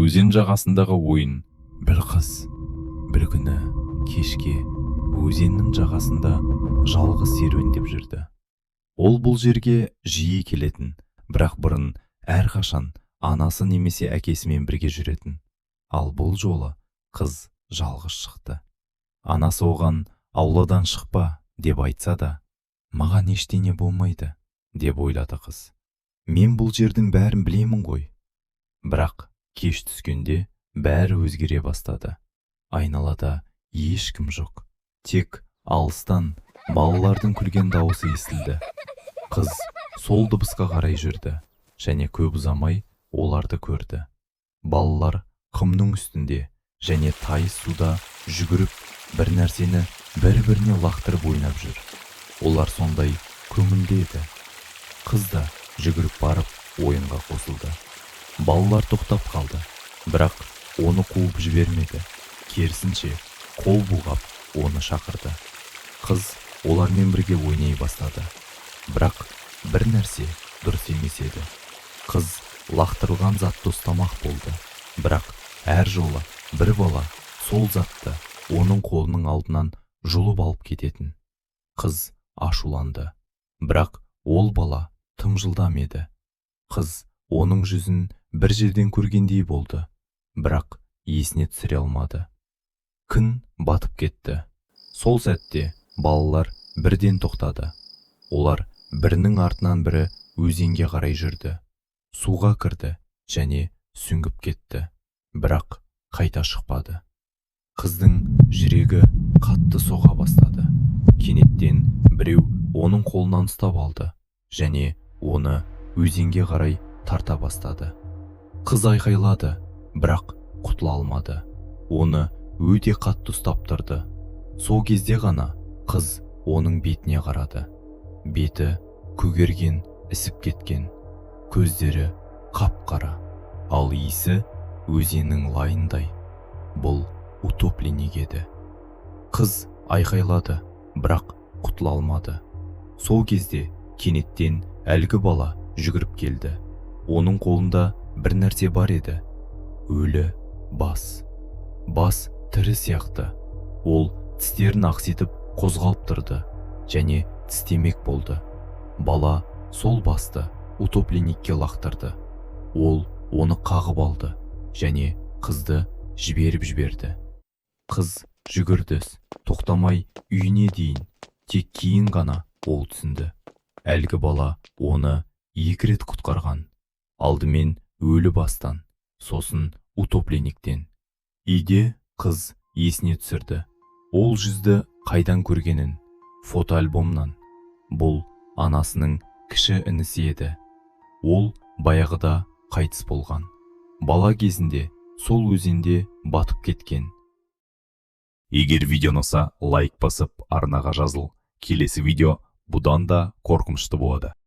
Өзен жағасындағы ойын. Бір қыз бір күні кешке өзеннің жағасында жалғыз серуендеп жүрді. Ол бұл жерге жиі келетін, бірақ бұрын әрқашан анасы немесе әкесімен бірге жүретін. Ал бұл жолы қыз жалғыз шықты. Анасы оған ауладан шықпа деп айтса да, маған ештеңе болмайды деп ойлады қыз. Мен бұл жердің бәрін білемін ғой. Бірақ кеш түскенде бәрі өзгере бастады. Айналада ешкім жоқ. Тек алыстан балалардың күлген дауысы естілді. Қыз сол дыбысқа қарай жүрді, және көп ұзамай оларды көрді. Балалар құмның үстінде және тайыз суда жүгіріп, бір нәрсені бір-біріне лақтырып ойнап жүр. Олар сондай көңілді еді. Қыз да жүгіріп барып ойынға қосылды. Балалар тоқтап қалды, бірақ оны қуып жібермеді. Керісінше, қол бұлғап оны шақырды. Қыз олармен бірге ойнай бастады. Бірақ бір нәрсе дұрыс емес еді. Қыз лақтырылған затты ұстамақ болды, бірақ әр жолы бір бала сол затты оның қолының алдынан жұлып алып кететін. Қыз ашуланды, бірақ ол бала тым жылдам еді. Қыз оның жүзін бір жерден көргендей болды, бірақ есіне түсіре алмады. Күн батып кетті. Сол сәтте балалар бірден тоқтады. Олар бірінің артынан бірі өзенге қарай жүрді. Суға кірді және сүңгіп кетті, бірақ қайта шықпады. Қыздың жүрегі қатты соға бастады. Кенеттен біреу оның қолынан ұстап алды және оны өзенге қарай тарта бастады. Қыз айқайлады, бірақ құтыла алмады. Оны өте қатты ұстап тұрды. Сол кезде ғана қыз оның бетіне қарады. Беті көгерген, ісіп кеткен, көздері қап-қара, ал иісі өзеннің лайындай. Бұл утопленник еді. Қыз айқайлады, бірақ құтыла алмады. Сол кезде кенеттен әлгі бала жүгіріп келді. Оның қолында бір нәрсе бар еді. Өлі бас. Бас тірі сияқты. Ол тістерін ақситып қозғалып тұрды және тістемек болды. Бала сол басты утопленникке лақтырды. Ол оны қағып алды және қызды жіберіп жіберді. Қыз жүгірді, тоқтамай үйіне дейін. Тек кейін ғана ол түсінді. Әлгі бала оны 2 рет құтқарған. Алдымен өлі бастан, сосын утопленниктен. Үйде қыз есіне түсірді. Ол жүзді қайдан көргенін? Фотоальбомнан. Бұл анасының кіші інісі еді. Ол баяғыда қайтыс болған. Бала кезінде сол өзенде батып кеткен. Егер видео ұнаса, лайк басып, арнаға жазыл. Келесі видео бұдан да қорқынышты болады.